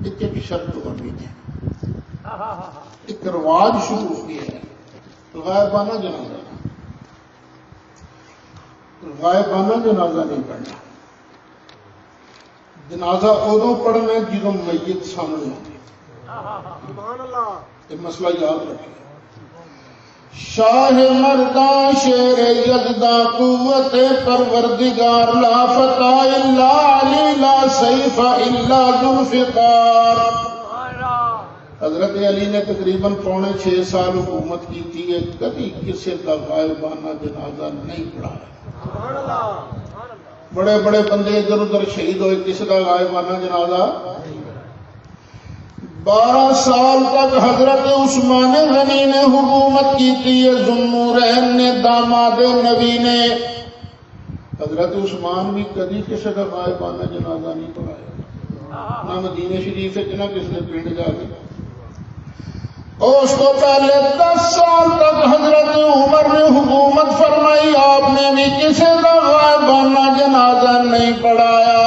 ایک شرط اور بھی ہے، ایک رواج شروع ہو گیا ہے غائبانہ جنازہ، غائبانہ جنازہ نہیں پڑھنا، جنازہ ادو پڑھنا جدو میت سامنے ہوگی۔ یہ مسئلہ یاد رکھیں۔ شاہ مرداں شیر یزداں قوت پروردگار لا فتح الا علی لا سیف الا ذوالفقار۔ حضرت علی نے تقریباً 5.25 سال حکومت کی تھی، کبھی کسی کا غائبانہ جنازہ نہیں پڑھایا۔ بڑے بڑے بندے ادھر ادھر شہید ہوئے، کسی کا غائبانہ جنازہ 12 سال تک حضرت عثمان غنی نے حکومت کی تھی، ذوالنورین نے داماد نبی نے۔ حضرت عثمان بھی کبھی کسی کا غائبانہ جنازہ نہیں پڑھایا، نہ مدینہ شریف نہ کسی نے پنڈ جا کے۔ اور اس کو پہلے 10 سال تک حضرت عمر نے حکومت فرمائی، آپ نے بھی کسی کا غائبانہ جنازہ نہیں پڑھایا۔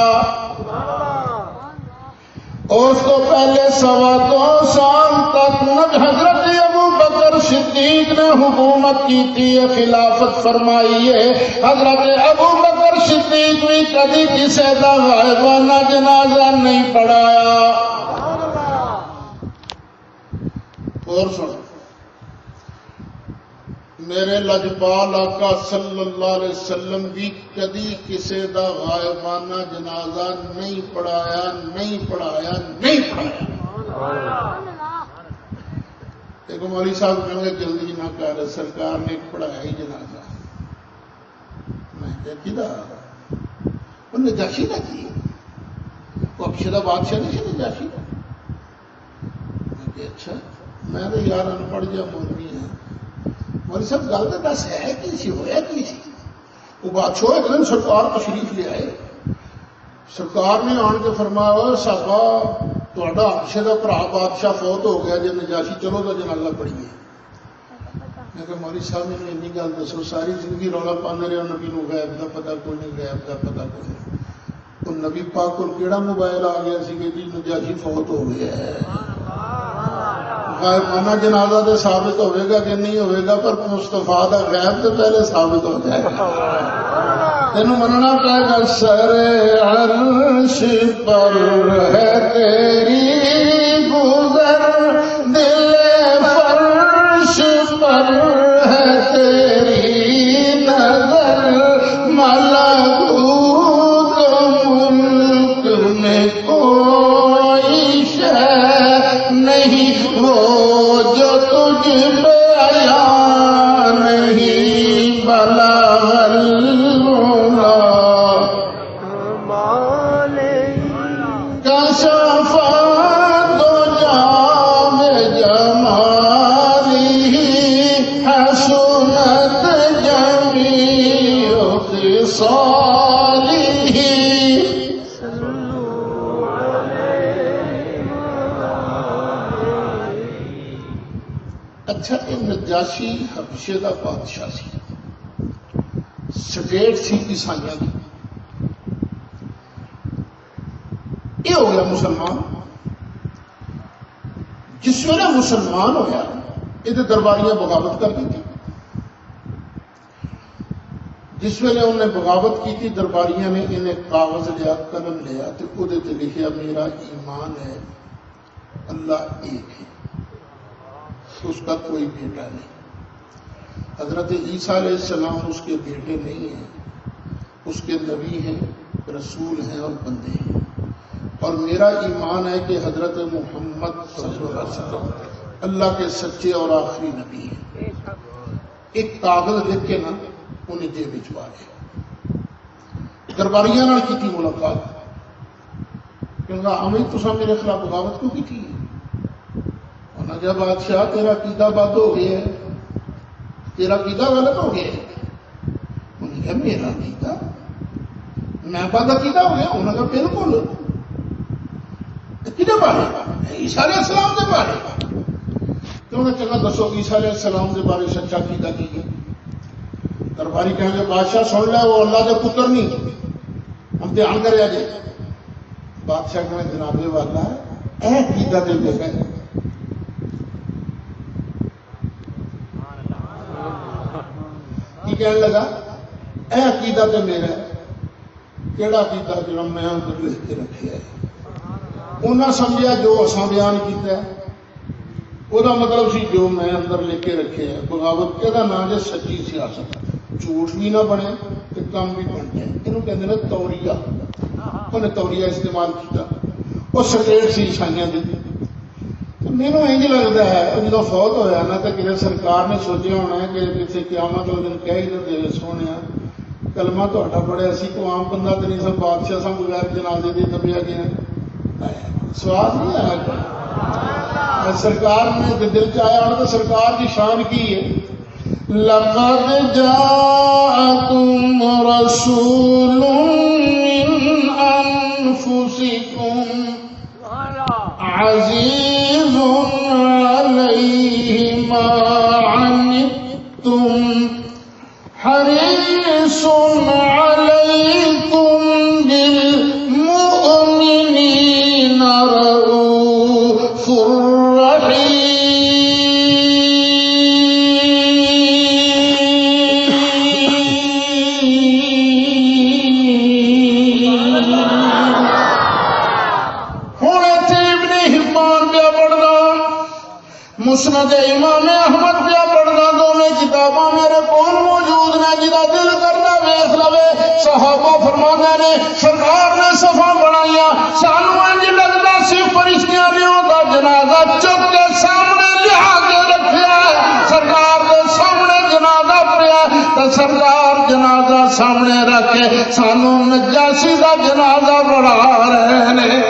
اور اس کو پہلے 2.25 سال تک حضرت ابو بکر صدیق نے حکومت کی تھی، خلافت فرمائی ہے، حضرت ابو بکر صدیق بھی کبھی کسی کا غائبانہ جنازہ نہیں پڑھایا۔ اور سن، میرے لجپال آقا صلی اللہ علیہ وسلم بھی کدی کسی دا غائبانہ جنازہ نہیں پڑھایا، نہیں پڑھایا، نہیں پڑھایا۔ ایک مولوی صاحب کہیں گے جلدی نہ کر، سرکار نے پڑھایا ہی جنازہ۔ میں کہا وہ نجاشی نہ کی، وہ ابشدہ بادشاہ نہیں سی نجاشی کا۔ میں کہ اچھا، میں تو یار ان پڑھ جا مولوی ہوں، مولوی صاحب گل تو دس ہے کی سی، ہویا کی سی؟ وہ بادشاہ ایک دن سرکار تشریف لے آئے، سرکار نے آن کے فرمایا صاحبہ تہاڈا ابشے دا بھرا بادشاہ فوت ہو گیا جی نجاشی، چلو تو جنازہ پڑھیے۔ میں کہ مولوی صاحب مینوں اینی گل دسو، ساری زندگی رولا پاندے رہے نبی نو غیب دا پتہ کوئی نہیں، غیب دا پتہ کوئی نہیں۔ وہ نبی پاک کول کیڑا موبائل آ گیا سی کہ جی نجاشی فوت ہو گیا ہے؟ غائبانہ جنازہ تو ثابت ہوئے گا کہ نہیں ہوئے گا، پر مصطفیٰ دا غیب تو پہلے ثابت ہو جائے گا۔ تینوں مننا پڑے گا، سر عرش پر ہے تیری گزر، دل فرش پر ہے تیری نظر، ملکوت ملک میں کوئی شے نہیں وہ جو تجھ پہ عیاں نہیں، بلغ العلا کشف دجام جمالہ حسنت جمیع خصالہ۔ اچھا، یہ نجاشی حبشے کا بادشاہ سی، سٹیٹ سی عیسائیاں کی، یہ ہو گیا مسلمان۔ جس ویلے مسلمان ہویا یہ درباریاں بغاوت کر دی تھی، جس ویلے انہیں بغاوت کی تھی درباریاں نے انہیں کاغذ لیا، قلم لیا تو وہ لکھیا میرا ایمان ہے اللہ ایک ہے، اس کا کوئی بیٹا نہیں۔ حضرت عیسیٰ علیہ السلام اس کے بیٹے نہیں ہیں، اس کے نبی ہیں، رسول ہیں اور بندے ہیں، اور میرا ایمان ہے کہ حضرت محمد صلی اللہ علیہ وسلم اللہ کے سچے اور آخری نبی ہیں۔ ایک کاغذ لکھ کے نا انہیں جیب بھجوا دیا۔ درباریاں نال کی تھی ملاقات، کہنا ہمیں تو میرے خلاف بغاوت کیوں کی تھی؟ انہوں نے کہا بادشاہ تیرا عقیدہ بد ہو گیا ہے، تیرا عقیدہ غلط ہو گیا ہے۔ انہوں نے کہا میرا عقیدہ میں بد عقیدہ ہو گیا؟ انہوں نے کہا بالکل، کدے بارے؟ عیسیٰ علیہ السلام کے بارے۔ تو انہوں نے کہا دسو عیسیٰ علیہ السلام کے بارے سچا عقیدہ کی ہے؟ درباری کہیں گے بادشاہ سن لے وہ اللہ کے پتر نہیں، ہم دھیان کرے جی۔ بادشاہ کہیں جناب والا ہے اے عقیدہ تے میرا ہے۔ کی کہنے لگا؟ اے عقیدہ تے میرا ہے۔ کیڑا عقیدہ؟ جو میں اندر لکھ کے رکھے ہے۔ انہاں سمجھا جو اساں بیان کیتا ہے وہ مطلب سی جو میں اندر لکھ کے رکھے ہے۔ بغاوت کہ نام ہے سچی سیاست، جھوٹ بھی نہ بنے تو کم بھی بن جائے، یہ کہتے ہیں توریہ۔ انہیں توریہ استعمال کیا، وہ سٹیٹ سی عیسائیاں دی۔ میرے انج لگتا ہے جب فوت ہوا نا تو کسی سرکار نے سوچا ہونا ہے کہ کسی قیامت والے دن کہہ ہی نہ دے سونے کلمہ تا پڑھیا سی تو عام بندہ تو نہیں سب بادشاہ سب بغیر جنازے دے دبیا گیا، سواد نہیں آیا۔ سرکار نے دل چاہیا ہونا تو سرکار کی شان کی ہے، لقد جاءكم رسول من انفسكم عزيز عليه ما عنتم حريص عليكم بالمؤمنين رؤوف رحيم۔ مسند امام احمد پہ پڑھنا، دونوں کتاباں میرے کول موجود نے، جدا دل کرنا ویخ لوے۔ صحابہ فرماندے نے سرکار نے صفا بنائیاں، سانو انج لگتا سی فرشتیاں نے اوندا جنازہ چک کے سامنے لیا کے رکھیا ہے۔ سرکار دے سامنے جنازہ پیا تے سرکار جنازہ سامنے رکھ کے سانو نجاسی دا جنازہ پڑھا رہے نے۔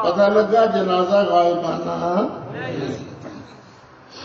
پتہ لگا جنازہ غائبانہ